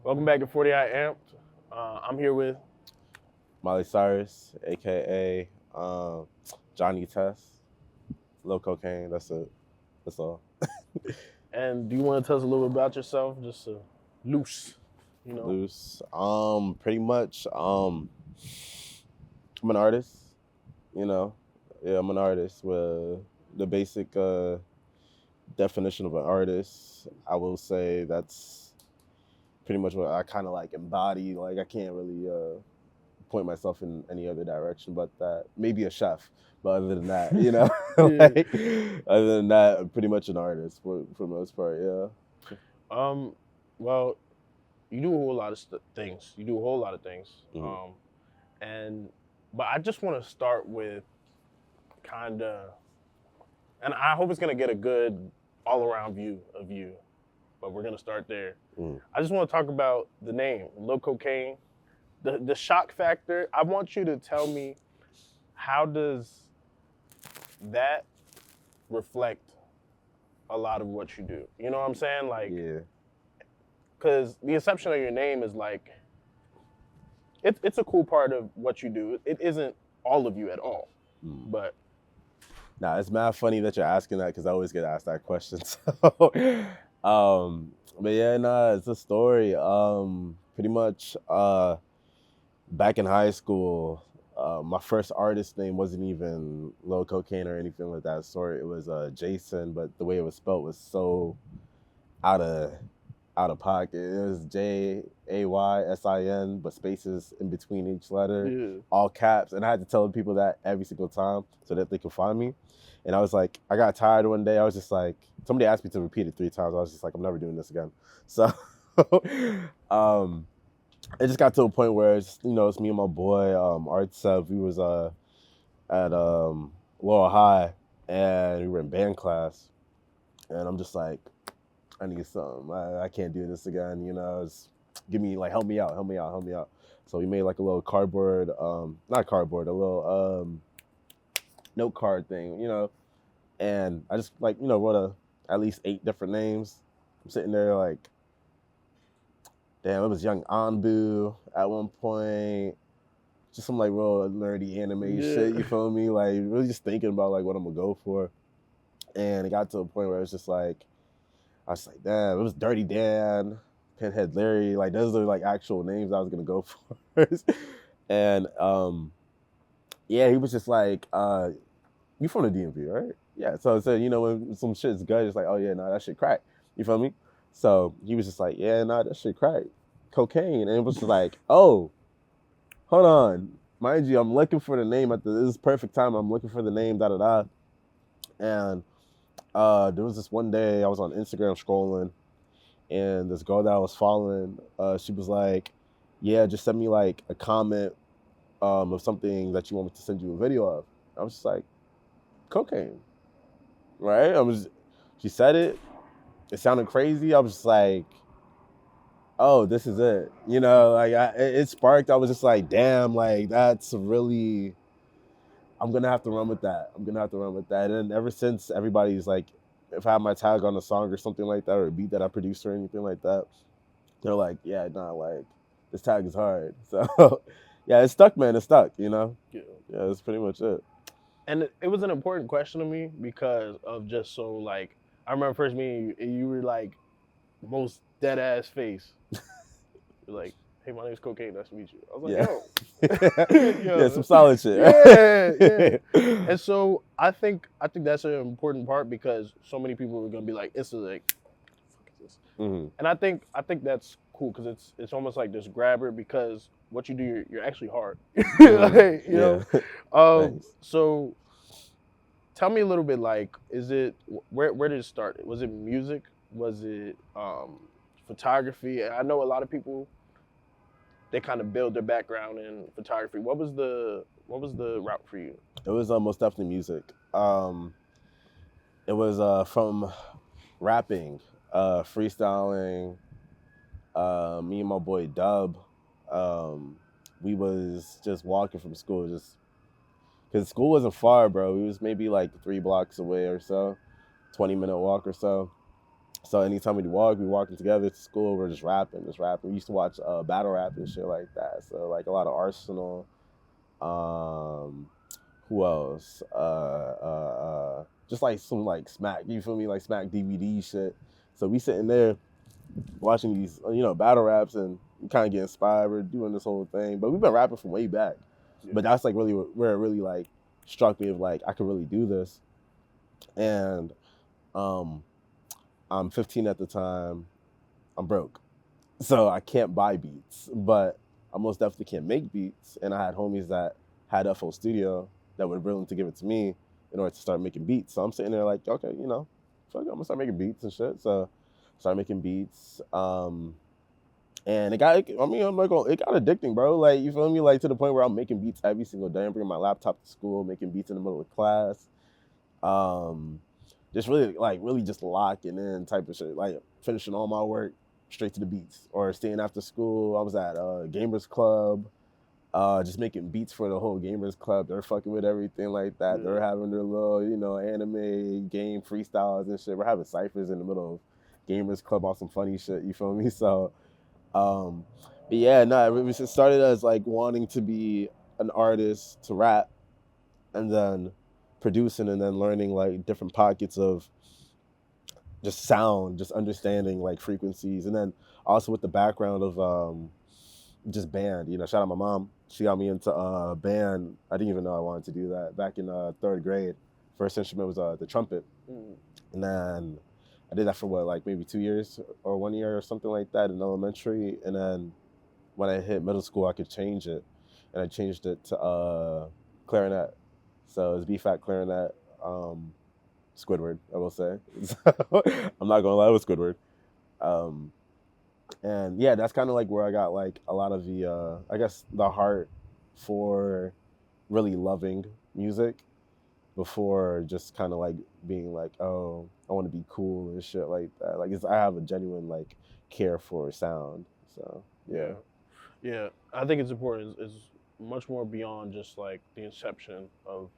Welcome back to 40 I Amped. I'm here with, Molly Cyrus, aka Johnny Test, Lil Cxcaine. That's it. That's all. and do you want to tell us a little bit about yourself? Just loose, you know? Loose. Pretty much. I'm an artist. You know, yeah, I'm an artist. With the basic definition of an artist, I will say that's pretty much what I kind of like embody. Like I can't really point myself in any other direction but that. Maybe a chef, but other than that, Yeah. like, other than that, I'm pretty much an artist for the most part. Yeah. Um, well, you do a whole lot of things. You do a whole lot of things. Mhm. And but I just want to start with kind of, and I hope it's gonna get a good all around view of you. But we're gonna start there. Mhm. I just want to talk about the name, Lil Cxcaine, the shock factor. I want you to tell me, how does that reflect a lot of what you do? You know what I'm saying? Like, Yeah. because the inception of your name is like, it's a cool part of what you do. It isn't all of you at all, Mm. but Nah, it's mad funny that you're asking that because I always get asked that question. So, but yeah, nah, it's a story. Pretty much, back in high school, my first artist name wasn't even Lil Cxcaine or anything like that sort. It was Jason, but the way it was spelled was so out of out of pocket. It was Jaysin, but spaces in between each letter, yeah, all caps, and I had to tell people that every single time so that they could find me. And I was like, I got tired one day. I was just like, somebody asked me to repeat it 3 times. I was just like, I'm never doing this again. So, um, it just got to a point where it's me and my boy Art Sev. We was at Laurel High, and we were in band class, and I'm just like, I need something. I can't do this again. Give me like help me out, help me out, help me out. So we made like a little cardboard, not cardboard, a little note card thing, and I just like wrote at least 8 different names. I'm sitting there like, damn, it was Young Anbu at one point. Just some like real nerdy anime yeah, shit. You feel me? Like really just thinking about like what I'm gonna go for, and it got to a point where it's just like I was like, damn, it was Dirty Dan, Pinhead Larry. Like those are like actual names I was gonna go for. And yeah, he was just like, you from the DMV, right? Yeah. So I said, when some shit's good, it's like, oh yeah, nah, that shit crack. You feel me? So he was just like, yeah, nah, that shit crack. Cocaine. And it was just like, oh, hold on. Mind you, I'm looking for the name at this perfect time. I'm looking for the name, da da da. And there was this one day I was on Instagram scrolling, and this girl that I was following, she was like, yeah, just send me like a comment of something that you want me to send you a video of. I was just like, cocaine, right? She said it. It sounded crazy. I was just like, oh, this is it. Like it sparked. I was just like, damn, like that's really. I'm gonna have to run with that. I'm gonna have to run with that. And ever since, everybody's like, if I have my tag on a song or something like that, or a beat that I produced or anything like that, they're like, yeah, nah, like this tag is hard. So yeah, it's stuck, man. It's stuck. yeah. Yeah, that's pretty much it. And it was an important question to me because of just so like, I remember first meeting you, and you were like most dead ass face. You're like, hey, my name's Cocaine. Nice to meet you. I was like, Yeah. yo, Yeah, yo, some solid shit. yeah, yeah. And so I think that's an important part because so many people are gonna be like, it's like, fuck is this? Hmm. And I think that's cool because it's almost like this grabber because what you do, you're actually hard. Like, Yeah. Thanks. So tell me a little bit, like, where did it start? Was it music? Was it photography? I know a lot of people, they kind of build their background in photography. What was the route for you? It was most definitely music. It was from rapping, freestyling. Me and my boy Dub, we was just walking from school, just because school wasn't far, bro. We was maybe like 3 blocks away or so, 20-minute walk or so. So anytime we walking together to school, we're just rapping. We used to watch battle rap and shit like that. So like a lot of Arsenal. Um, who else? Just like some like Smack. You feel me? Like Smack DVD shit. So we sitting there watching these, battle raps, and we kind of get inspired. We're doing this whole thing, but we've been rapping from way back. Yeah. But that's like really where it really like struck me of like I could really do this. And I'm 15 at the time. I'm broke, so I can't buy beats, but I most definitely can't make beats. And I had homies that had FL Studio that were willing to give it to me in order to start making beats. So I'm sitting there like, okay, fuck it, I'm gonna start making beats and shit. So start making beats. And it got addicting, bro. Like, you feel me? Like, to the point where I'm making beats every single day. I'm bringing my laptop to school, making beats in the middle of class. Just really just locking in type of shit. Like, finishing all my work straight to the beats, or staying after school. I was at Gamers Club, just making beats for the whole Gamers Club. They're fucking with everything like that. Yeah. They're having their little, anime game freestyles and shit. We're having ciphers in the middle of Gamers Club on some funny shit. You feel me? So, but yeah, no, it started as like wanting to be an artist, to rap, and then producing, and then learning like different pockets of just sound, just understanding like frequencies, and then also with the background of just band. Shout out my mom. She got me into band. I didn't even know I wanted to do that back in 3rd grade. First instrument was the trumpet, and then I did that for like maybe 2 years or 1 year or something like that in elementary. And then when I hit middle school, I could change it, and I changed it to clarinet. So it's B-flat clarinet, Squidward, I will say. I'm not gonna lie, it was Squidward. And yeah, that's kind of like where I got like a lot of the, I guess, the heart for really loving music, before just kind of like being like, oh, I want to be cool and shit like that. Like, I have a genuine like care for sound. So yeah. I think it's important. It's much more beyond just like the inception of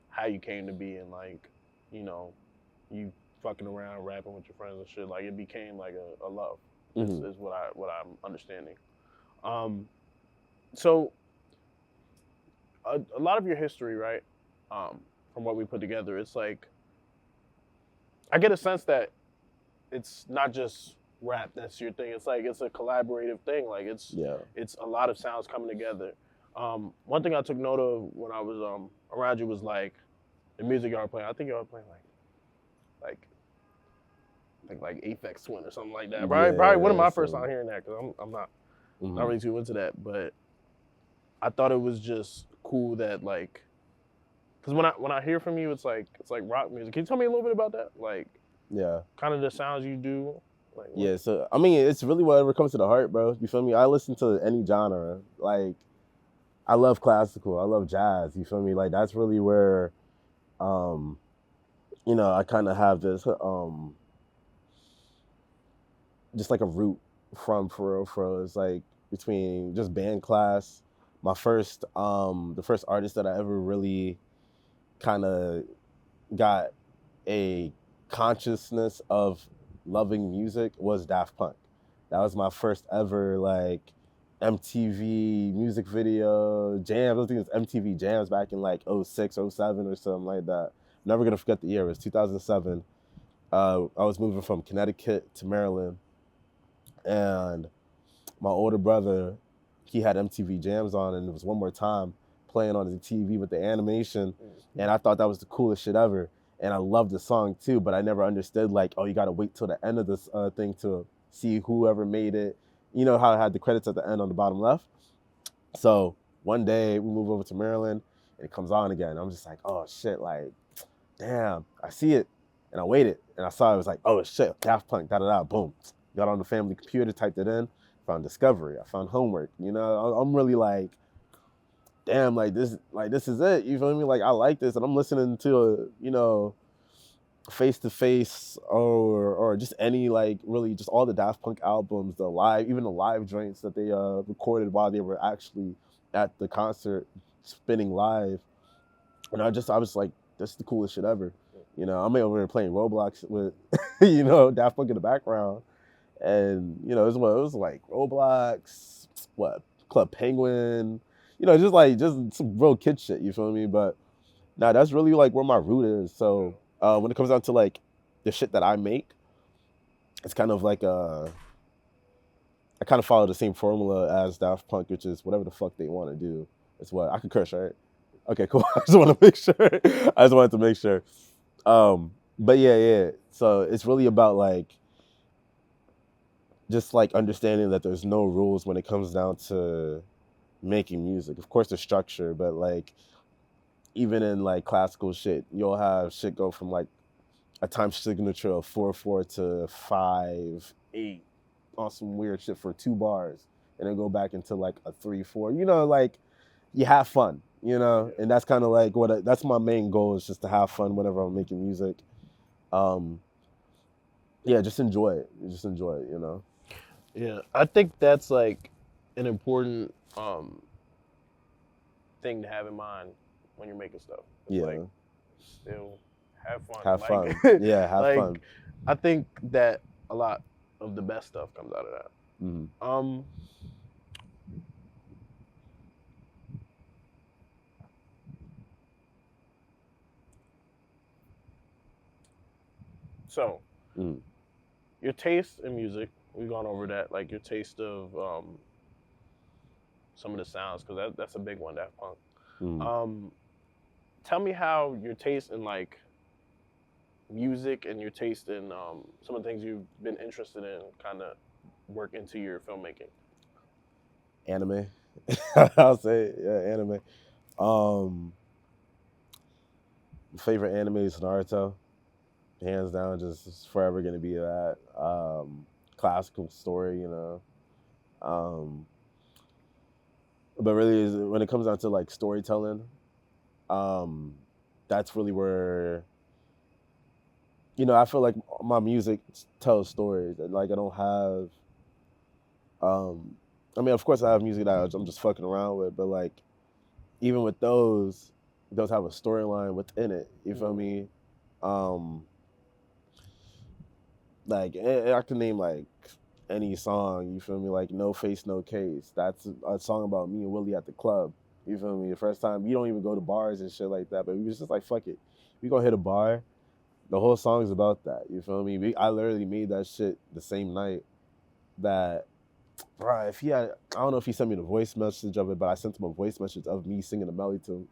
how you came to be, and like, you fucking around rapping with your friends and shit. Like, it became like a love. Is what I'm understanding. So a lot of your history, right? From what we put together, it's like I get a sense that it's not just rap that's your thing. It's like it's a collaborative thing. Like, it's a lot of sounds coming together. One thing I took note of when I was around you was like the music y'all were playing. I think y'all were playing like Aphex Twin or something like that. Probably one of my first time hearing that, because I'm not really too into that. But I thought it was just cool that, like, because when I hear from you, it's like rock music. Can you tell me a little bit about that? Like, kind of the sounds you do. Like, so I mean, it's really whatever comes to the heart, bro. You feel me? I listen to any genre. Like, I love classical. I love jazz. You feel me? Like, that's really where, I kind of have this, just like a root from, for real. It's like between just band class. My first, the first artist that I ever really kind of got a consciousness of loving music was Daft Punk. That was my first ever like MTV music video jams. I think it was MTV Jams back in like 06, 07 or something like that. Never gonna forget the year. It was 2007. I was moving from Connecticut to Maryland, and my older brother, he had MTV Jams on, and it was One More Time playing on the TV with the animation, and I thought that was the coolest shit ever. And I loved the song too, but I never understood like, oh, you gotta wait till the end of this thing to see whoever made it. You know how I had the credits at the end on the bottom left? So one day we move over to Maryland, and it comes on again. I'm just like, oh shit, like, damn, I see it. And I waited, and I saw it was like, oh shit, Daft Punk, da-da-da, boom. Got on the family computer, typed it in, found Discovery, I found Homework. I'm really like, damn, like this is it. You feel me? Like, I like this, and I'm listening to Face to Face or just any, like, really just all the Daft Punk albums, even the live joints that they recorded while they were actually at the concert spinning live. And I was like, this is the coolest shit ever. I'm over there playing Roblox with you know, Daft Punk in the background. And, you know, it was like Roblox, what, Club Penguin, you know, just some real kid shit, you feel me? But nah, that's really like where my root is. So when it comes down to like the shit that I make, it's kind of like I kind of follow the same formula as Daft Punk, which is whatever the fuck they want to do. It's what I can curse, right? Okay, cool. I just want to make sure. I just wanted to make sure. But yeah. So it's really about like just like understanding that there's no rules when it comes down to making music. Of course, there's structure, but like even in like classical shit, you'll have shit go from like a time signature of 4/4 to 5/8 on some weird shit for 2 bars, and then go back into like a 3/4. You know, like you have fun. You know, and that's kind of like that's my main goal is just to have fun whenever I'm making music. Yeah, just enjoy it. Just enjoy it. You know. Yeah, I think that's like an important thing to have in mind when you're making stuff. It's Yeah. like still have fun. Have like, fun. Yeah, have like, fun. I think that a lot of the best stuff comes out of that. Mm-hmm. So, your taste in music, we've gone over that. Like your taste of some of the sounds, because that's a big one, Daft Punk. Tell me how your taste in like music and your taste in some of the things you've been interested in kind of work into your filmmaking. Anime. I'll say anime. Favorite anime is Naruto. Hands down, just forever gonna be that. Classical story, you know. But really, when it comes down to like storytelling, that's really where, you know, I feel like my music tells stories. Like I don't have, I mean, of course I have music that I'm just fucking around with, but like even with those have a storyline within it. You feel me? Like I can name like any song. You feel me? Like No Face No Case. That's a song about me and Willie at the club. You feel me? The first time you don't even go to bars and shit like that, but we was just like fuck it, we gonna hit a bar. The whole song is about that. You feel me? I literally made that shit the same night that. Bro, if he had, I don't know if he sent me the voice message of it, but I sent him a voice message of me singing the melody to him,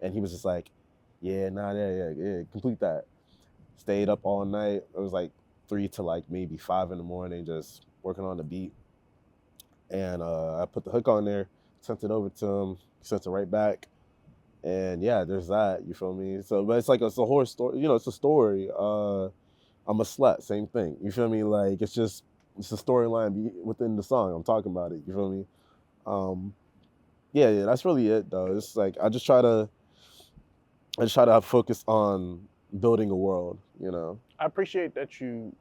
and he was just like, "Yeah, nah, yeah, complete that." Stayed up all night. It was like 3 to like maybe 5 in the morning, just working on the beat, and I put the hook on there, sent it over to him, sent it right back, and yeah, there's that. You feel me? So, but it's like it's a horror story. You know, it's a story. I'm a slut. Same thing. You feel me? Like it's a storyline within the song. I'm talking about it. You feel me? Yeah, that's really it though. It's like I just try to focus on building a world. You know. I appreciate that you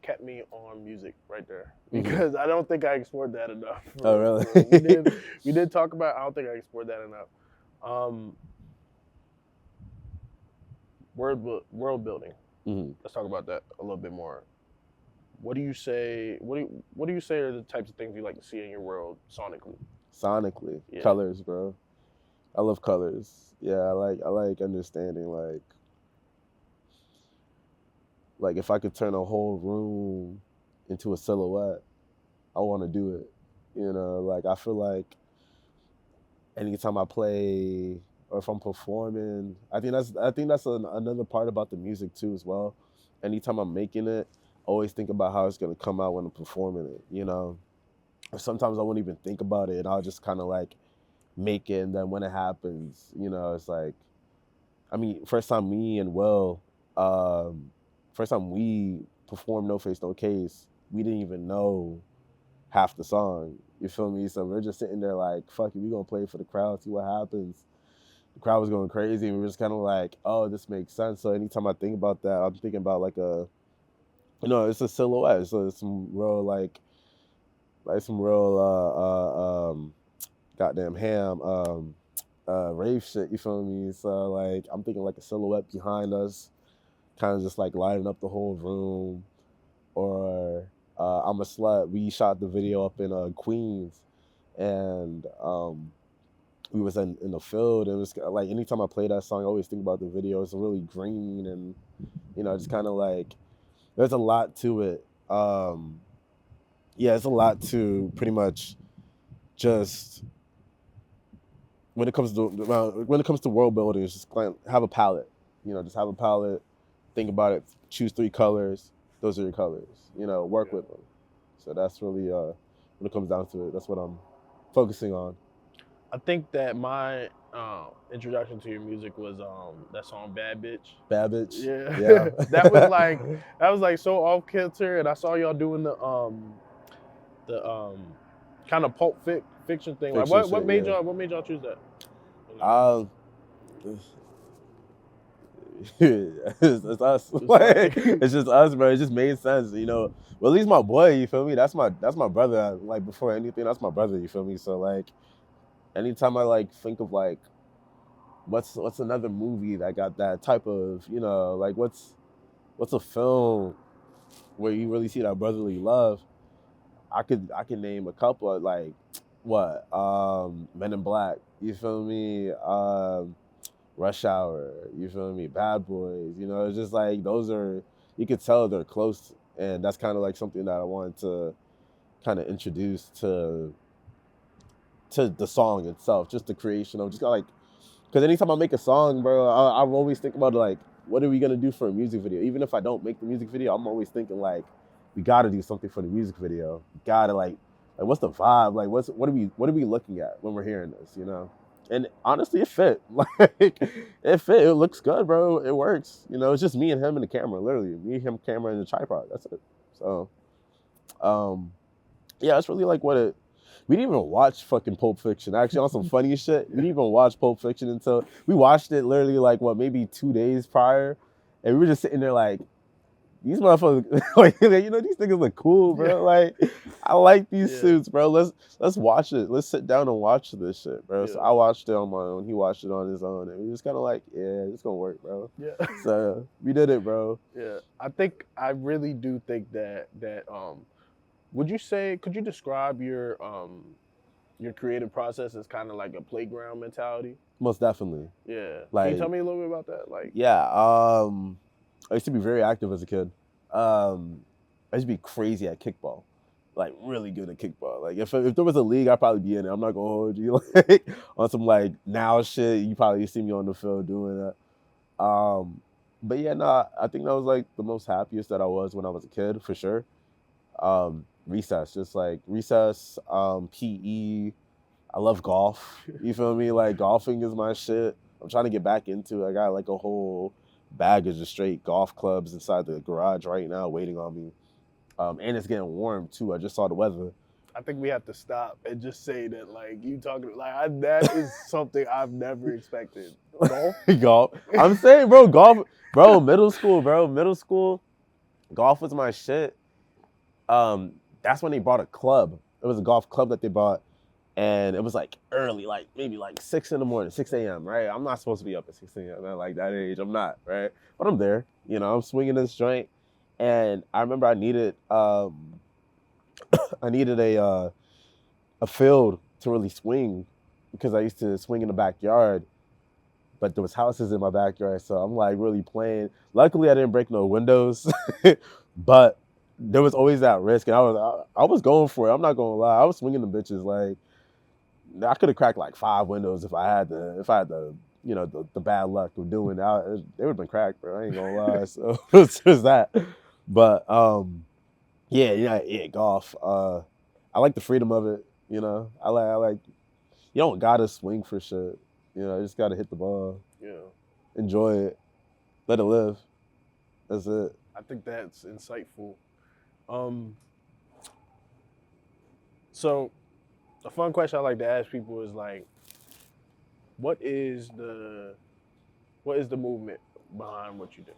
kept me on music right there because I don't think I explored that enough. Oh really? We did talk about. I don't think I explored that enough. World building. Let's talk about that a little bit more. What do you say? What do you say are the types of things you like to see in your world sonically? Sonically, Yeah. Colors, bro. I love colors. Yeah, I like understanding like if I could turn a whole room into a silhouette, I want to do it. You know, like I feel like anytime I play or if I'm performing, I think that's another part about the music too as well. Anytime I'm making it, I always think about how it's gonna come out when I'm performing it. You know, or sometimes I won't even think about it, and I'll just kind of like make it, and then when it happens, you know, it's like, I mean, first time we performed No Face No Case, we didn't even know half the song. You feel me? So we're just sitting there like, fuck it, we gonna play it for the crowd, see what happens. The crowd was going crazy, and we were just kind of like, oh, this makes sense. So anytime I think about that, I'm thinking about like it's a silhouette. So it's some real some real goddamn rave shit. You feel me? So like I'm thinking like a silhouette behind us, kind of just like lighting up the whole room. or I'm a Slut. We shot the video up in Queens, and we was in the field. It was like anytime I play that song, I always think about the video. It's really green, and just kind of like there's a lot to it. Yeah, it's a lot to pretty much just when it comes to world building. It's just have a palette. Just have a palette. Think about it. Choose 3 colors. Those are your colors. Work with them. So that's really when it comes down to it. That's what I'm focusing on. I think that my introduction to your music was that song "Bad Bitch." Bad Bitch. Yeah. that was like so off kilter, and I saw y'all doing the kind of pulp fiction thing. Like what made y'all choose that? It's us. Like, it's just us, bro. It just made sense, Well, at least my boy, you feel me? That's my brother. Like before anything, that's my brother. You feel me? So like, anytime I like think of like, what's another movie that got that type of, like what's a film where you really see that brotherly love? I could name a couple of like, what Men in Black. You feel me? Rush Hour, you feel me? Bad Boys, it's just like those are, you could tell they're close, and that's kind of like something that I wanted to kind of introduce to the song itself, just the creation of just like, because anytime I make a song, bro, I always think about like, what are we gonna do for a music video? Even if I don't make the music video, I'm always thinking like, we gotta do something for the music video. Gotta like what's the vibe? Like what are we looking at when we're hearing this? And honestly, it fit. Like it fit. It looks good, bro. It works. It's just me and him and the camera, literally. Me, him, camera, and the tripod. That's it. So, yeah, it's really like what it. We didn't even watch fucking Pulp Fiction. Actually, on some funny shit, we didn't even watch Pulp Fiction until we watched it literally like maybe 2 days prior, and we were just sitting there like, these motherfuckers, like, these niggas look cool, bro. Like, I like these suits, bro. Let's watch it. Let's sit down and watch this shit, bro. So I watched it on my own. He watched it on his own, and we just kind of like, yeah, it's gonna work, bro. Yeah. So we did it, bro. Yeah, I really do think that could you describe your creative process as kind of like a playground mentality? Most definitely. Yeah. Like, can you tell me a little bit about that? Like, yeah. I used to be very active as a kid. I used to be crazy at kickball, like really good at kickball. Like if there was a league, I'd probably be in it. I'm not gonna hold you. Like on some like now shit, you probably see me on the field doing that. But yeah, no, I think that was like the most happiest that I was when I was a kid, for sure. Recess, just like recess, PE. I love golf. You feel me? Like golfing is my shit. I'm trying to get back into it. I got like a whole baggage of straight golf clubs inside the garage right now waiting on me. And it's getting warm too. I just saw the weather. I think we have to stop and just say that, like, you talking, like, that is something I've never expected. Golf? Golf. I'm saying, bro, golf. Bro, middle school, golf was my shit. That's when they bought a club. It was a golf club that they bought. And it was like early, like maybe like 6 in the morning, 6 a.m., right? I'm not supposed to be up at 6 a.m. at like that age. I'm not, right? But I'm there, I'm swinging this joint. And I remember I needed a field to really swing because I used to swing in the backyard, but there was houses in my backyard. So I'm like really playing. Luckily, I didn't break no windows, but there was always that risk. And I was going for it. I'm not gonna lie. I was swinging the bitches like, I could have cracked like 5 windows if I had the the bad luck of doing that. They would have been cracked, bro. I ain't gonna lie. So it's just that. But yeah, golf. I like the freedom of it. I like you don't gotta swing for shit. You just gotta hit the ball. Yeah. Enjoy it. Let it live. That's it. I think that's insightful. So a fun question I like to ask people is like, what is the movement behind what you do?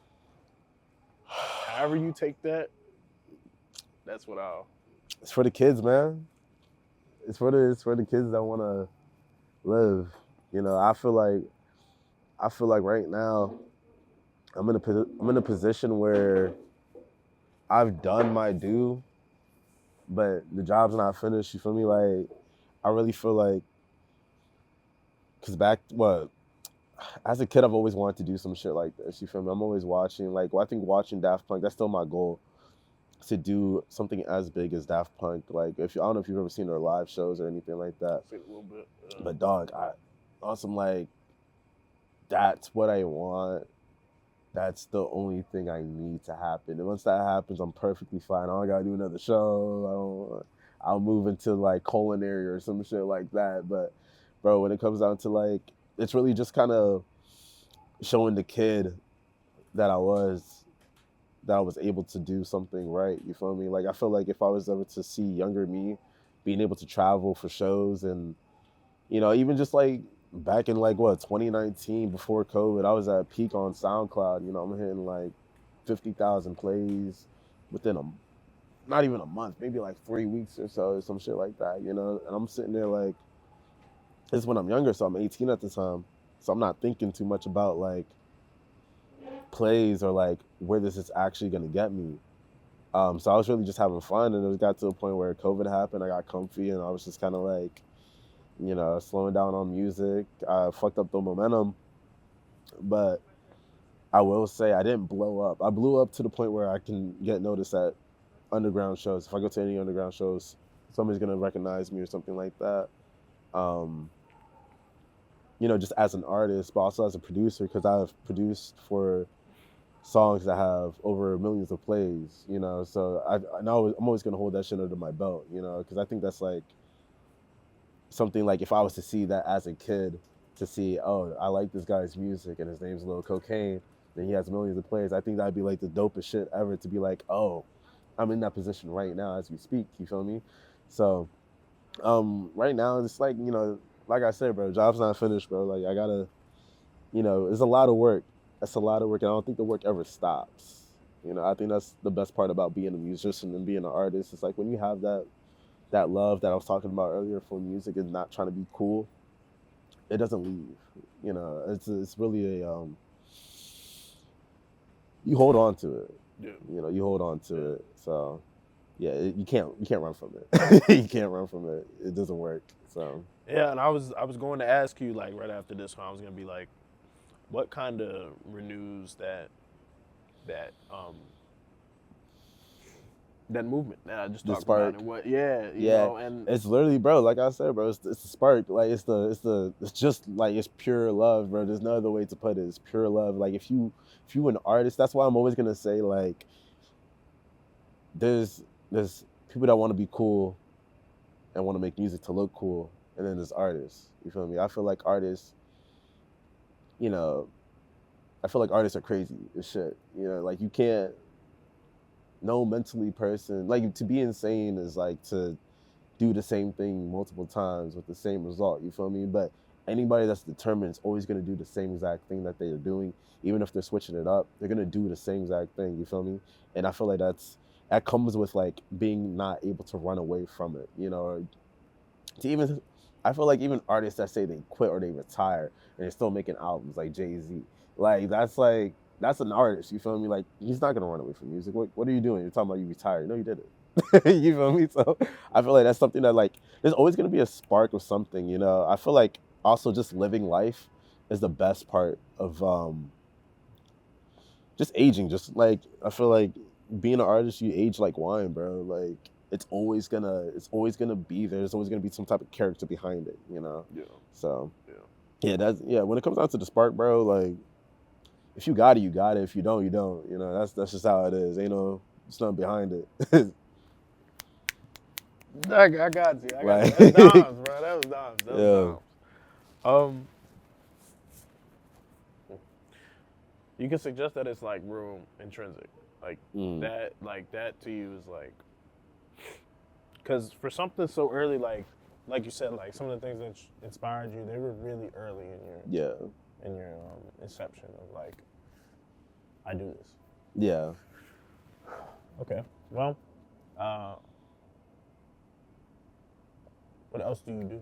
However you take that, that's what I'll. It's for the kids, man. It's for the kids that want to live. I feel like right now I'm in a position where I've done my due, but the job's not finished. You feel me? Like, I really feel like, cause as a kid, I've always wanted to do some shit like this. You feel me? I'm always watching. Like, well, I think watching Daft Punk, that's still my goal, to do something as big as Daft Punk. Like, I don't know if you've ever seen their live shows or anything like that. A little bit. But dog, on some like, that's what I want. That's the only thing I need to happen. And once that happens, I'm perfectly fine. I don't gotta do another show. I'll move into like culinary or some shit like that. But bro, when it comes down to like, it's really just kind of showing the kid that I was able to do something right. You feel me? Like, I feel like if I was ever to see younger me being able to travel for shows, and even just like back in like 2019 before COVID, I was at peak on SoundCloud. I'm hitting like 50,000 plays within not even a month, maybe like 3 weeks or so, or some shit like that. And I'm sitting there like, this is when I'm younger, so I'm 18 at the time, so I'm not thinking too much about like plays or like where this is actually gonna get me. So I was really just having fun, and it got to a point where COVID happened. I got comfy, and I was just kind of like, slowing down on music. I fucked up the momentum, but I will say I didn't blow up. I blew up to the point where I can get noticed at underground shows. If I go to any underground shows, somebody's gonna recognize me or something like that. Just as an artist, but also as a producer, because I've produced for songs that have over millions of plays. So I know I'm always gonna hold that shit under my belt. Because I think that's like something, like if I was to see that as a kid, to see, oh, I like this guy's music and his name's Lil Cxcaine, and he has millions of plays. I think that'd be like the dopest shit ever, to be like, oh, I'm in that position right now as we speak. You feel me? So right now it's like, like I said, bro, job's not finished, bro. Like, I gotta, it's a lot of work. That's a lot of work, and I don't think the work ever stops. I think that's the best part about being a musician and being an artist. It's like when you have that love that I was talking about earlier for music and not trying to be cool, it doesn't leave. It's really you hold on to it. Yeah. You hold on to it. So yeah, you can't run from it. You can't run from it. It doesn't work. So Yeah, and I was going to ask you, like, right after this one, I was gonna be like, what kind of renews that that movement that I just the talked spark. about, and what, yeah, and it's literally, bro, like I said, bro, it's the spark. Like, it's just like, it's pure love, bro. There's no other way to put it. It's pure love. Like, if you an artist, that's why I'm always gonna say, like, there's people that want to be cool and want to make music to look cool, and then there's artists. You feel me? I feel like artists, are crazy as shit. Like, you can't, no mentally person, like, to be insane is like to do the same thing multiple times with the same result. You feel me? But anybody that's determined is always going to do the same exact thing that they are doing. Even if they're switching it up, they're going to do the same exact thing. You feel me? And I feel like that comes with like being not able to run away from it, or I feel like even artists that say they quit or they retire and they're still making albums, like Jay-Z, like, that's an artist. You feel me? Like, he's not gonna run away from music. What are you doing? You're talking about you retired. No, you didn't. You feel me? So I feel like that's something that, like, there's always gonna be a spark of something. I feel like also just living life is the best part of just aging. Just like, I feel like being an artist, you age like wine, bro. Like, it's always gonna be there. There's always gonna be some type of character behind it. Yeah. So yeah. When it comes down to the spark, bro, like, if you got it, you got it. If you don't, you don't. That's just how it is. Ain't no something behind it. I got you. Like, That's dimes, bro. That was dimes. That was dimes. You can suggest that it's like real intrinsic, like that to you is like, because for something so early, like you said, like some of the things that inspired you, they were really early in your inception of like, I do this. Yeah. Okay. Well, what else do you do?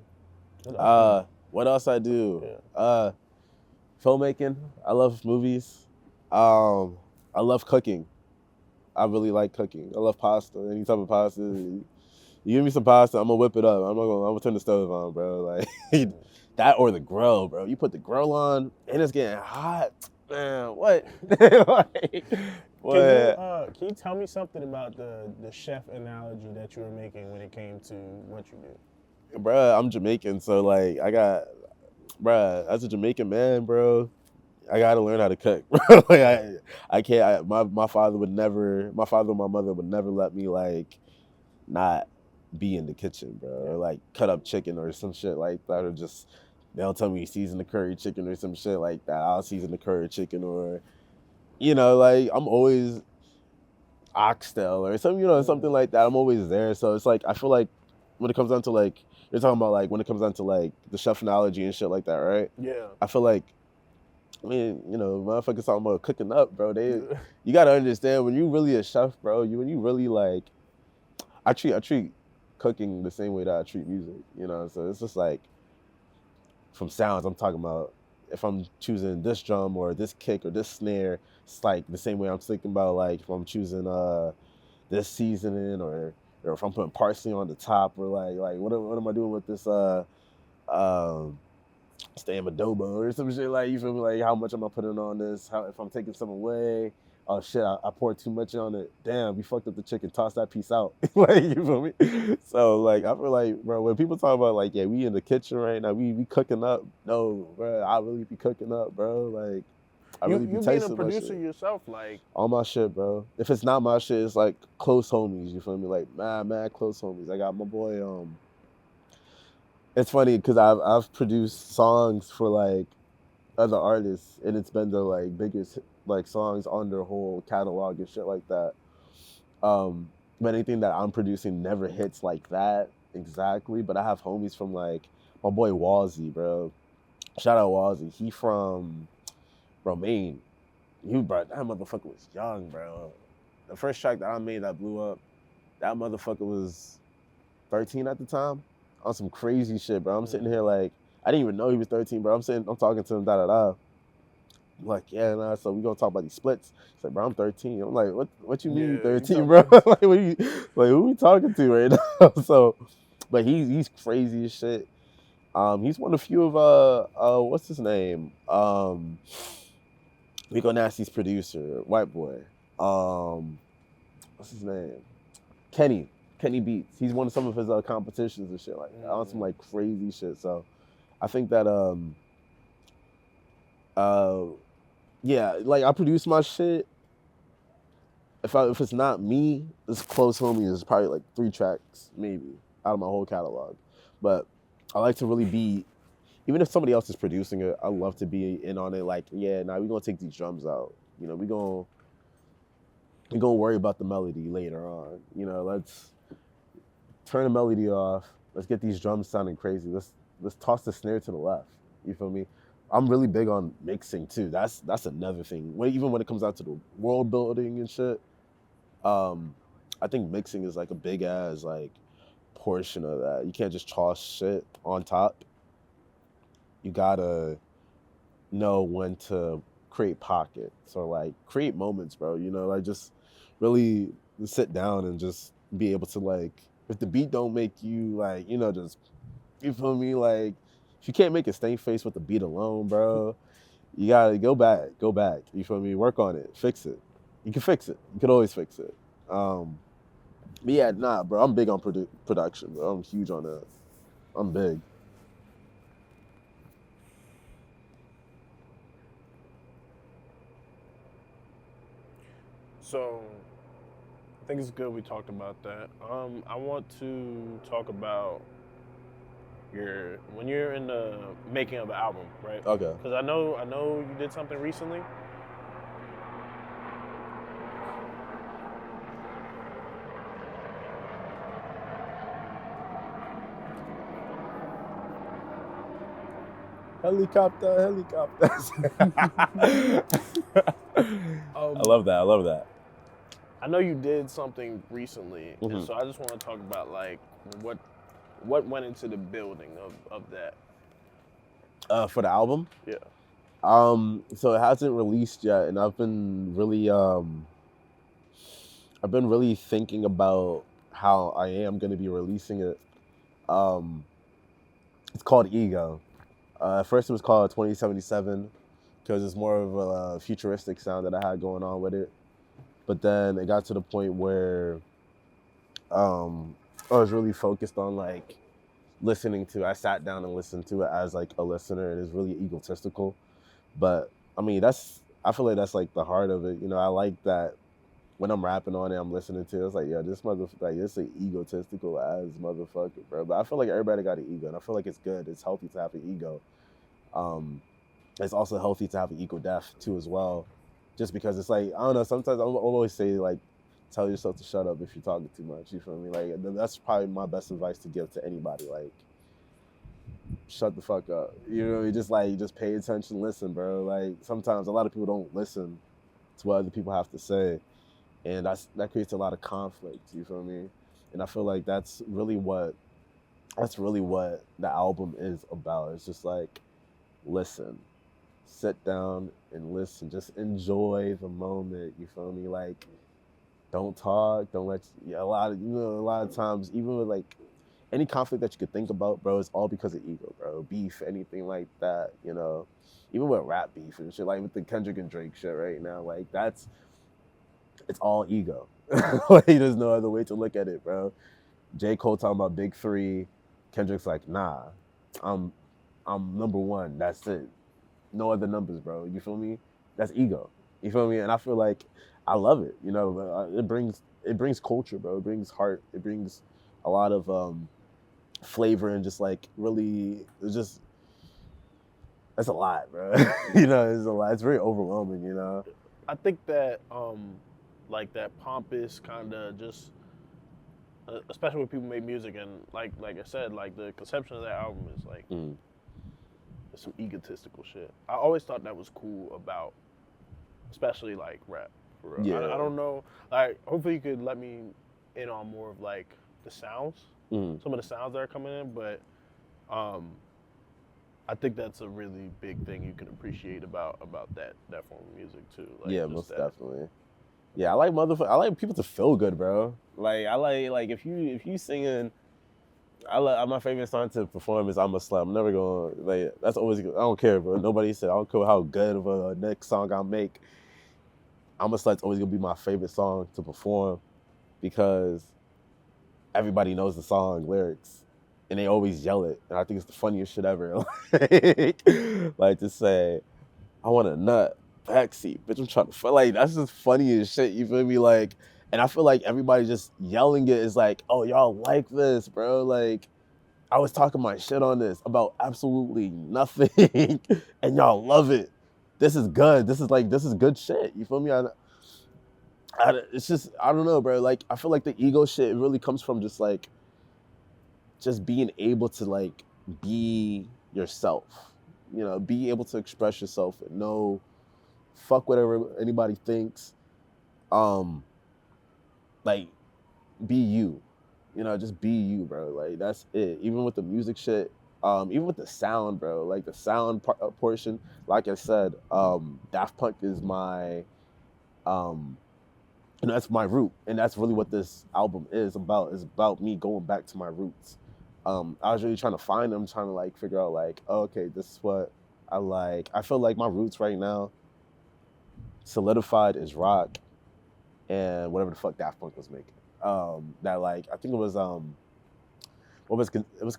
What else I do? Yeah. Filmmaking. I love movies. I love cooking. I really like cooking. I love pasta, any type of pasta. You give me some pasta, I'm gonna whip it up. I'm gonna turn the stove on, bro. Like that or the grill, bro. You put the grill on and it's getting hot. Man, what? Like, what? Can you tell me something about the chef analogy that you were making when it came to what you do? Bruh, I'm Jamaican, so like bruh, as a Jamaican man, bro, I gotta learn how to cook. Like I can't. My father would never. My father and my mother would never let me like not be in the kitchen, bro. Or like cut up chicken or some shit like that, or just they'll tell me season the curry chicken or some shit like that. I'll season the curry chicken, or like I'm always oxtail or something, something like that. I'm always there. So it's like I feel like when it comes down to like you're talking about like when it comes down to like the chef analogy and shit like that, right? Yeah. I feel like motherfuckers talking about cooking up, bro. You gotta understand when you really a chef, bro. When you really like, I treat cooking the same way that I treat music. So it's just like from sounds. I'm talking about if I'm choosing this drum or this kick or this snare, it's like the same way I'm thinking about like if I'm choosing this seasoning or if I'm putting parsley on the top or like what am I doing with this um stam adobo or some shit, like, you feel me, like how much am I putting on this, how if I'm taking some away, oh shit, I poured too much on it, damn, we fucked up the chicken, toss that piece out. Like, you feel me? So like I feel like, bro, when people talk about like, yeah, we in the kitchen right now, we cooking up, no, bro, I really be cooking up, bro. Like I really be You being a tasting my producer shit. yourself, like All my shit, bro. If it's not my shit, it's like close homies, you feel me, like mad close homies. I got my boy it's funny because I've produced songs for like other artists, and it's been the like biggest like songs on their whole catalog and shit like that. But anything that I'm producing never hits like that exactly. But I have homies from like my boy Wazzy, bro. Shout out Wazzy. He from Maine. Bro, that motherfucker was young, bro. The first track that I made that blew up, that motherfucker was 13 at the time. On some crazy shit, bro. I'm sitting here like, I didn't even know he was 13, bro. I'm talking to him, da. I'm like, yeah, nah, so we gonna talk about these splits. He's like, bro, I'm 13. I'm like, what you mean yeah, 13, bro? Like, who we talking to right now? So, but he's crazy as shit. He's one of a few of what's his name? Rico Nasty's producer, white boy. What's his name? Kenny Beats. He's won some of his competitions and shit like that, on some like crazy shit. So I think that yeah, like I produce my shit. If it's not me, this close homie is probably like 3 tracks maybe out of my whole catalog. But I like to really be, even if somebody else is producing it, I love to be in on it. Like, yeah, now we're gonna take these drums out. We're gonna worry about the melody later on. Let's turn the melody off. Let's get these drums sounding crazy. Let's toss the snare to the left. You feel me? I'm really big on mixing too. That's another thing. Even when it comes out to the world building and shit, I think mixing is like a big ass like portion of that. You can't just toss shit on top. You gotta know when to create pockets or like create moments, bro. Like just really sit down and just be able to like, if the beat don't make you like, just, you feel me, like if you can't make a stank face with the beat alone, bro, you gotta go back. You feel me? Work on it, fix it. You can fix it. You can always fix it. But yeah, nah, bro. I'm big on production, bro. I'm huge on that. I'm big. So I think it's good we talked about that. I want to talk about when you're in the making of an album, right? Okay. Because I know you did something recently. Helicopter. I love that. I know you did something recently, Mm-hmm. and so I just want to talk about like what went into the building of that. For the album? Yeah. So it hasn't released yet, and I've been really I've been really thinking about how I am going to be releasing it. Um, it's called Ego. At first, it was called 2077 because it's more of a futuristic sound that I had going on with it. But then it got to the point where um, I was really focused on like listening to. I sat down and listened to it as like a listener, and it's really egotistical. But I mean, I feel like that's like the heart of it. You know, I like that when I'm rapping on it, I'm listening to it. It's like, yo, this like this is egotistical as motherfucker, bro. But I feel like everybody got an ego, and I feel like it's good. It's healthy to have an ego. Um, it's also healthy to have an ego death too as well, just because it's like I don't know. Sometimes I'll always say like, tell yourself to shut up if you're talking too much. You feel me? Like that's probably my best advice to give to anybody. Like, shut the fuck up. You know, just pay attention, listen, bro. Like sometimes a lot of people don't listen to what other people have to say, and that creates a lot of conflict. You feel me? And I feel like that's really what the album is about. It's just like listen, sit down and listen. Just enjoy the moment. You feel me? Like don't talk. Don't let a lot of times even with like any conflict that you could think about, bro, it's all because of ego, bro. Beef, anything like that, you know. Even with rap beef and shit, like with the Kendrick and Drake shit right now, like it's all ego. Like there's no other way to look at it, bro. J. Cole talking about Big Three, Kendrick's like, nah, I'm number one. That's it. No other numbers, bro. You feel me? That's ego. You feel me? And I feel like I love it. You know, it brings culture, bro. It brings heart. It brings a lot of flavor and just like really it's just that's a lot, bro. You know, it's a lot. It's very overwhelming, you know. I think that like that pompous kind of just especially when people make music and like I said, like the conception of that album is like some egotistical shit. I always thought that was cool about especially like rap for real. Yeah. I don't know, like hopefully you could let me in on more of like the sounds, some of the sounds that are coming in, but um I think that's a really big thing you can appreciate about that form of music too. Like Yeah, just most that. definitely. Yeah, I like people to feel good, bro. Like I like if you singing my favorite song to perform is I'm a Slut. I'm never gonna like that's always I don't care, bro. Nobody said I don't care how good of a next song I make. I'm a Slut's always gonna be my favorite song to perform because everybody knows the song lyrics and they always yell it. And I think it's the funniest shit ever. Like to say, I want a nut, backseat, bitch, I'm trying to like that's just funny as shit, you feel me? Like, and I feel like everybody just yelling it is like, oh, y'all like this, bro. Like, I was talking my shit on this about absolutely nothing, and y'all love it. This is good. This is good shit. You feel me? It's just I don't know, bro. Like I feel like the ego shit it really comes from just being able to like be yourself. You know, be able to express yourself and know fuck whatever anybody thinks. Um, like be you. You know, just be you, bro. Like that's it. Even with the music shit, even with the sound, bro. Like the sound portion, like I said, Daft Punk is my um and that's my root, and that's really what this album is about. It's about me going back to my roots. I was really trying to find them, trying to like figure out like, oh, okay, this is what I like. I feel like my roots right now, solidified is rock and whatever the fuck Daft Punk was making. That like I think it was it was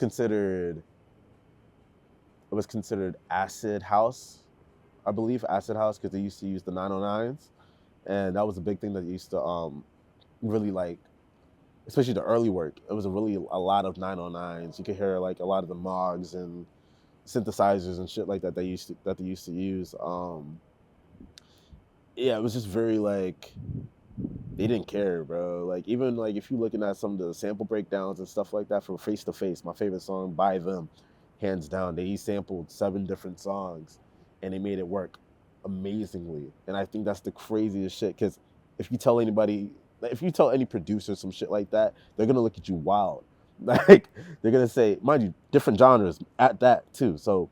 considered acid house, I believe acid house because they used to use the 909s, and that was a big thing that they used to really like, especially the early work. It was a lot of 909s. You could hear like a lot of the Moogs and synthesizers and shit like that they used to use. Yeah, it was just very like they didn't care, bro. Like even like if you're looking at some of the sample breakdowns and stuff like that from Face to Face, my favorite song by them, hands down. They sampled 7 different songs and they made it work amazingly. And I think that's the craziest shit because if you tell anybody, if you tell any producer some shit like that, they're gonna look at you wild. Like they're gonna say, mind you, different genres at that too. So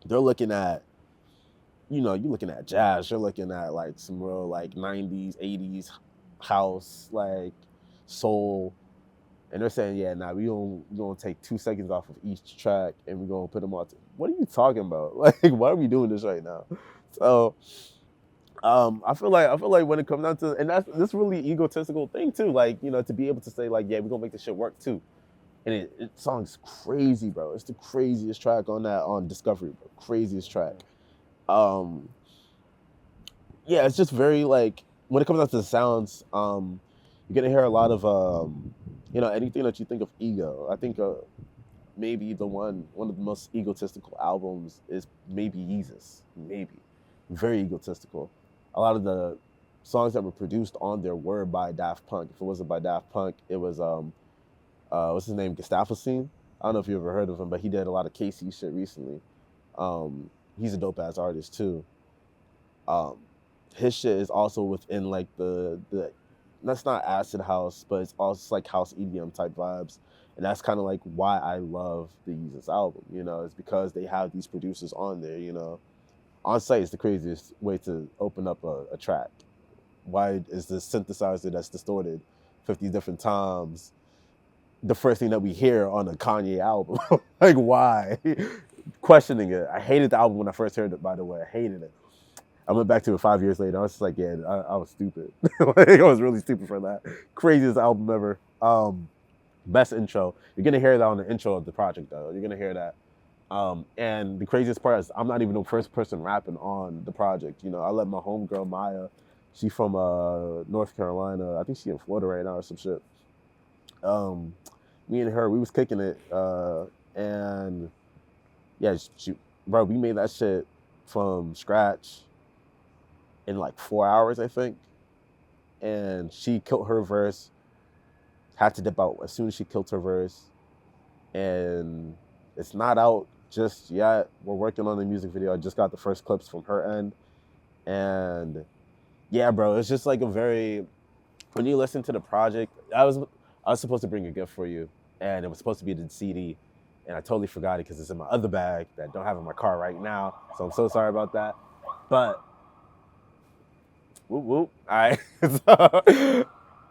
they're looking at, you know, you're looking at jazz, you're looking at like some real like 90s, 80s house, like soul. And they're saying, yeah, nah, we're gonna take 2 seconds off of each track and we're gonna put them all. What are you talking about? Like, why are we doing this right now? So, I feel like when it comes down to, and that's this really egotistical thing too. Like, you know, to be able to say like, yeah, we're gonna make this shit work too. And it song's crazy, bro. It's the craziest track on Discovery, bro. Craziest track. Yeah, it's just very like when it comes down to the sounds, you're gonna hear a lot of you know, anything that you think of ego. I think maybe the one of the most egotistical albums is maybe Yeezus. Maybe. Very egotistical. A lot of the songs that were produced on there were by Daft Punk. If it wasn't by Daft Punk, it was what's his name? Cxcaine. I don't know if you ever heard of him, but he did a lot of KC shit recently. He's a dope ass artist too. His shit is also within like the that's not acid house, but it's also like house EDM type vibes. And that's kind of like why I love the Yeezus album, you know, it's because they have these producers on there, you know. On site is the craziest way to open up a track. Why is the synthesizer that's distorted 50 different times the first thing that we hear on a Kanye album? Like, why? Questioning it. I hated the album when I first heard it, by the way. I hated it. I went back to it 5 years later. I was just like, yeah, I was stupid. Like, I was really stupid for that. Craziest album ever. Best intro. You're gonna hear that on the intro of the project, though. You're gonna hear that. And the craziest part is I'm not even the first person rapping on the project. You know, I let my homegirl Maya, she from North Carolina. I think she's in Florida right now or some shit. Me and her, we was kicking it, and yeah, bro, we made that shit from scratch in like 4 hours, I think. And she killed her verse, had to dip out as soon as she killed her verse. And it's not out just yet. We're working on the music video. I just got the first clips from her end. And yeah, bro, it's just like a very, when you listen to the project, I was supposed to bring a gift for you, and it was supposed to be the CD. And I totally forgot it because it's in my other bag that I don't have in my car right now. So I'm so sorry about that. But whoop whoop. All right. So,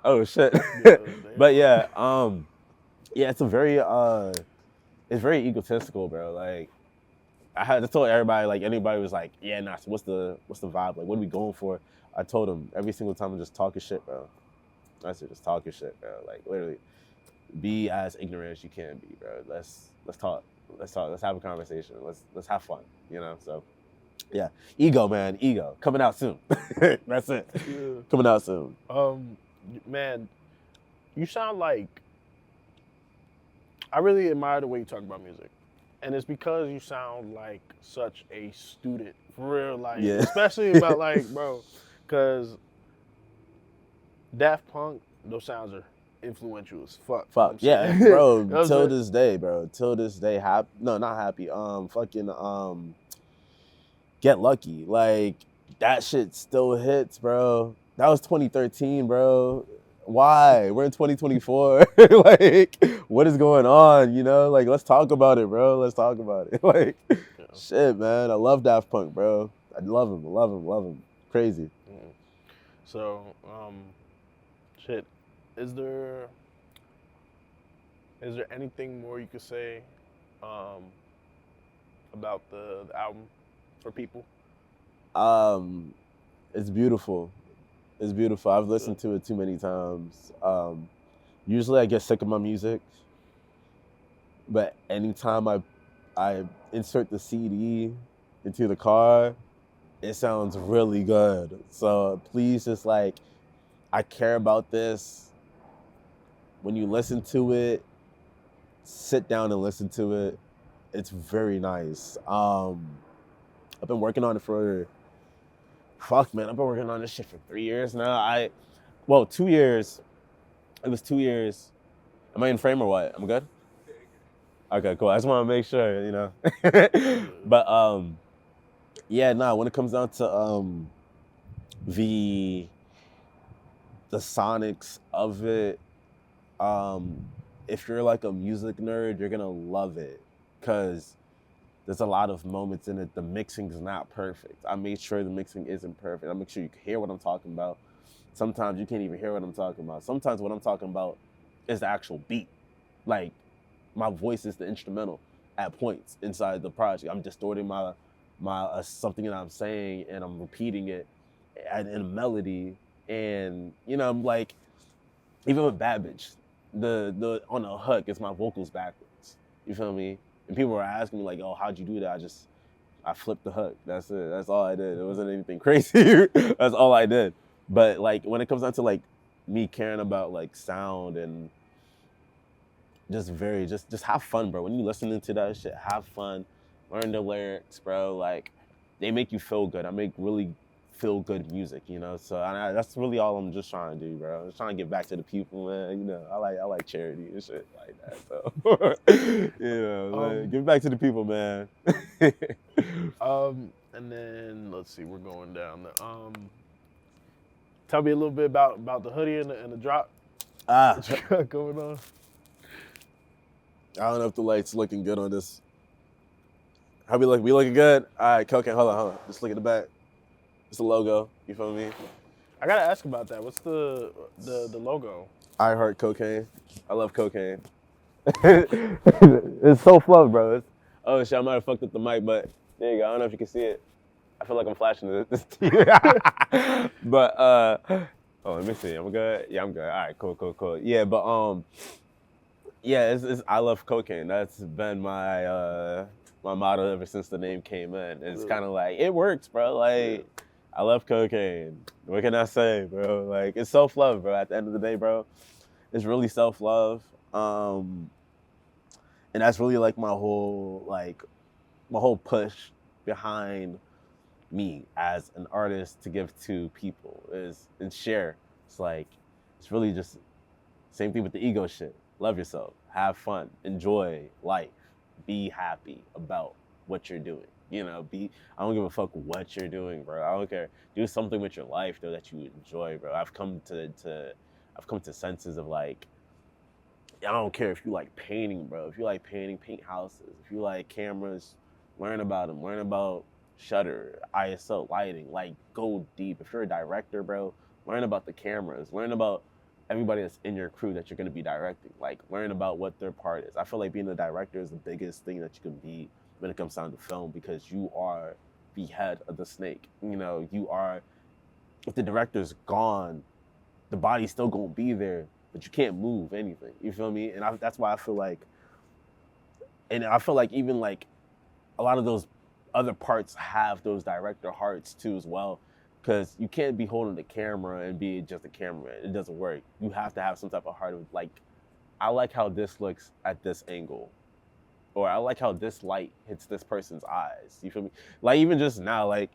oh shit. But yeah, yeah, it's very egotistical, bro. Like I had to tell everybody, like anybody was like, yeah, nah, so what's the vibe? Like, what are we going for? I told them every single time I'm just talking shit, bro. I said just talking shit, bro. Like literally, be as ignorant as you can be, bro. Let's talk. Let's have a conversation. Let's have fun, you know? So yeah. Ego, man, ego. Coming out soon. That's it. Yeah. Coming out soon. Man, you sound like, I really admire the way you talk about music. And it's because you sound like such a student, for real, like, yeah. Especially about like, bro, because Daft Punk, those sounds are influential as fuck. Fuck, yeah, bro, till this day, bro. Till this day, no, not happy. Fucking, Get Lucky. Like, that shit still hits, bro. That was 2013, bro. Why? We're in 2024. Like, what is going on, you know? Like, let's talk about it, bro. Let's talk about it. Like, yeah. Shit, man. I love Daft Punk, bro. I love him. Crazy. Mm. So, shit, is there anything more you could say about the album for people? It's beautiful. It's beautiful. I've listened to it too many times. Usually I get sick of my music, but anytime I insert the CD into the car, it sounds really good. So please just like, I care about this. When you listen to it, sit down and listen to it. It's very nice. I've been working on it for, fuck man, I've been working on this shit for 3 years now. 2 years. It was 2 years. Am I in frame or what? I'm good? Okay, cool. I just want to make sure, you know. But yeah, nah, when it comes down to the sonics of it, if you're like a music nerd, you're gonna love it because there's a lot of moments in it. The mixing is not perfect. I made sure the mixing isn't perfect. I make sure you can hear what I'm talking about. Sometimes you can't even hear what I'm talking about. Sometimes what I'm talking about is the actual beat. Like, my voice is the instrumental at points inside the project. I'm distorting my something that I'm saying, and I'm repeating it in a melody. And I'm like, even with Bad Bitch, the on the hook, it's my vocals backwards. You feel me? And people were asking me like, "Oh, how'd you do that?" I flipped the hook. That's it. That's all I did. It wasn't anything crazy. That's all I did. But like when it comes down to like me caring about like sound and just have fun, bro. When you listening to that shit, have fun, learn the lyrics, bro. Like they make you feel good. I make really feel good music, So that's really all I'm just trying to do, bro. I'm just trying to get back to the people, man. I like charity and shit like that. So like, give back to the people, man. And then let's see, we're going down the tell me a little bit about the hoodie and the drop. What you got going on? I don't know if the light's looking good on this. How we look? We looking good? All right, Cxcaine, hold on. Just look at the back. It's the logo. You feel me? I gotta ask about that. What's the logo? I heart Cxcaine. I love Cxcaine. It's so fluff, bro. Oh shit, I might have fucked up the mic, but there you go. I don't know if you can see it. I feel like I'm flashing this to you. But oh, let me see. I'm good. Yeah, I'm good. All right, cool. Yeah, but yeah, it's I love Cxcaine. That's been my my motto ever since the name came in. It's kind of like it works, bro. Like I love Cxcaine. What can I say, bro? Like it's self-love, bro. At the end of the day, bro, it's really self-love. And that's really like my whole push behind me as an artist to give to people and share. It's really just same thing with the ego shit. Love yourself, have fun, enjoy life, be happy about what you're doing. I don't give a fuck what you're doing, bro. I don't care. Do something with your life though that you enjoy, bro. I've come to senses of like, I don't care if you like painting, bro. If you like painting, paint houses. If you like cameras, learn about them. Learn about shutter, ISO, lighting. Like, go deep. If you're a director, bro, learn about the cameras. Learn about everybody that's in your crew that you're going to be directing. Like, learn about what their part is. I feel like being a director is the biggest thing that you can be when it comes down to film, because you are the head of the snake. You are, if the director's gone, the body's still going to be there, but you can't move anything. You feel me? And that's why I feel like even like a lot of those other parts have those director hearts too as well, because you can't be holding the camera and be just a cameraman. It doesn't work. You have to have some type of heart of like, I like how this looks at this angle, or I like how this light hits this person's eyes. You feel me? Like even just now, like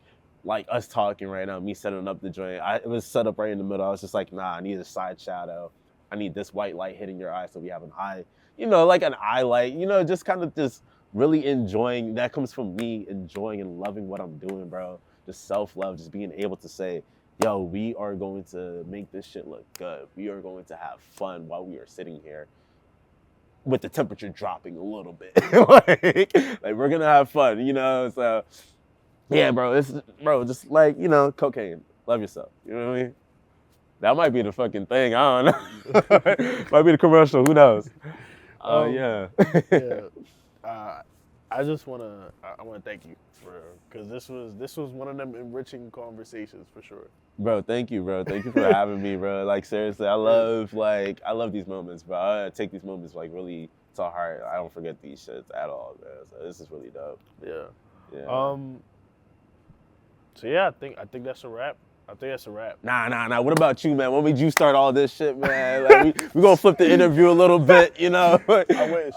us talking right now, me setting up the joint, it was set up right in the middle. I was just like, nah, I need a side shadow. I need this white light hitting your eye so we have an eye, like an eye light, just kind of just really enjoying. That comes from me enjoying and loving what I'm doing, bro. Just self-love, just being able to say, yo, we are going to make this shit look good. We are going to have fun while we are sitting here with the temperature dropping a little bit. like we're gonna have fun, so yeah, bro, just like, Cxcaine, love yourself. You know what I mean? That might be the fucking thing. I don't know. Might be the commercial. Who knows? Yeah. I just wanna thank you because this was one of them enriching conversations for sure. Bro, thank you, bro. Thank you for having me, bro. Like seriously, I love these moments, bro. I take these moments like really to heart. I don't forget these shits at all, bro. So this is really dope. Yeah. So yeah, I think that's a wrap. Nah. What about you, man? When did you start all this shit, man? Like, we gonna flip the interview a little bit, I wish.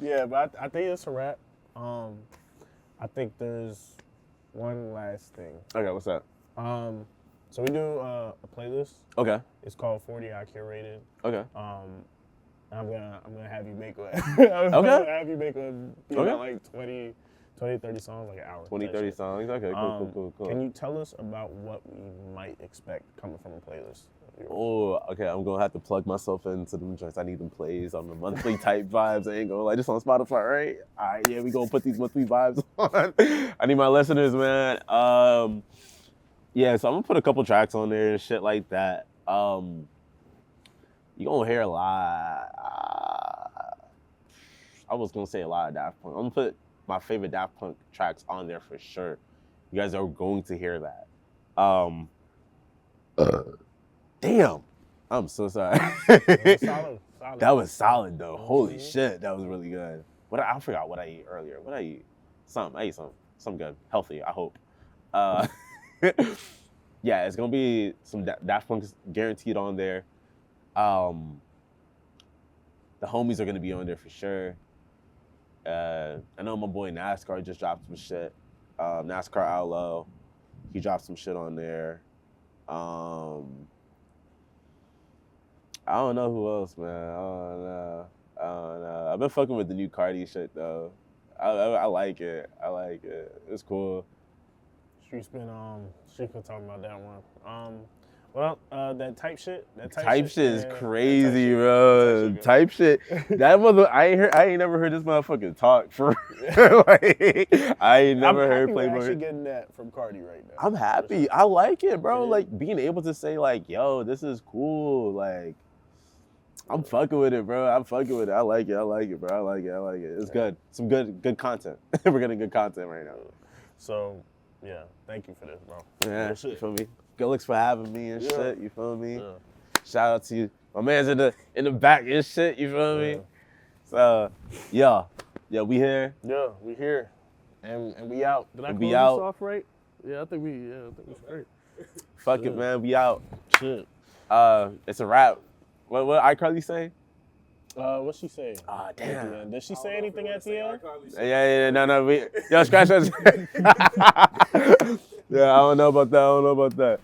Yeah, but I think it's a wrap. I think there's one last thing. Okay, what's that? So we do a playlist. Okay. It's called 40 I Curated. Okay. I'm gonna have you make one. Okay. Have you make one. About like 20, 30 songs, like an hour. 20, 30 songs. Okay, cool. Can you tell us about what we might expect coming from a playlist? Oh, okay. I'm gonna have to plug myself into them joints. I need them plays on the monthly type vibes. I ain't gonna like just on Spotify, right? All right, yeah, we gonna put these monthly vibes on. I need my listeners, man. Yeah, so I'm gonna put a couple tracks on there and shit like that. You gonna hear a lot. I was gonna say a lot of Daft Punk. I'm gonna put my favorite Daft Punk tracks on there for sure. You guys are going to hear that. Damn, I'm so sorry. Solid. That was solid though. Holy shit, that was really good. I forgot what I ate earlier. What I eat? I ate something good, healthy. I hope. Yeah, it's gonna be some Daft Punk guaranteed on there. The homies are gonna be on there for sure. I know my boy NASCAR just dropped some shit. NASCAR Outlaw, he dropped some shit on there. I don't know who else, man. I don't know. I've been fucking with the new Cardi shit though. I like it. It's cool. Street's been talking about that one. Well, that type shit. Type shit is crazy, bro. Type shit. That mother. I ain't never heard this motherfucker talk for. Like, I ain't never heard Playboy. I'm actually getting that from Cardi right now. I'm happy. I like it, bro. Yeah. Like being able to say like, "Yo, this is cool." Like, I'm fucking with it, bro. I'm fucking with it. I like it, bro. I like it. It's good. Some good content. We're getting good content right now. So, yeah. Thank you for this, bro. Yeah, you feel me? Good looks for having me and shit. You feel me? Yeah. Shout out to you. My man's in the back and shit. You feel me? So, yeah, we here. Yeah, we here, and we out. Did I close this off right? Yeah, I think we straight. Fuck it, man. We out. Shit. It's a wrap. What iCarly say? What's she say? Ah, damn. Did she say anything at the end? Yeah. No. Yo, scratch that. Yeah, I don't know about that.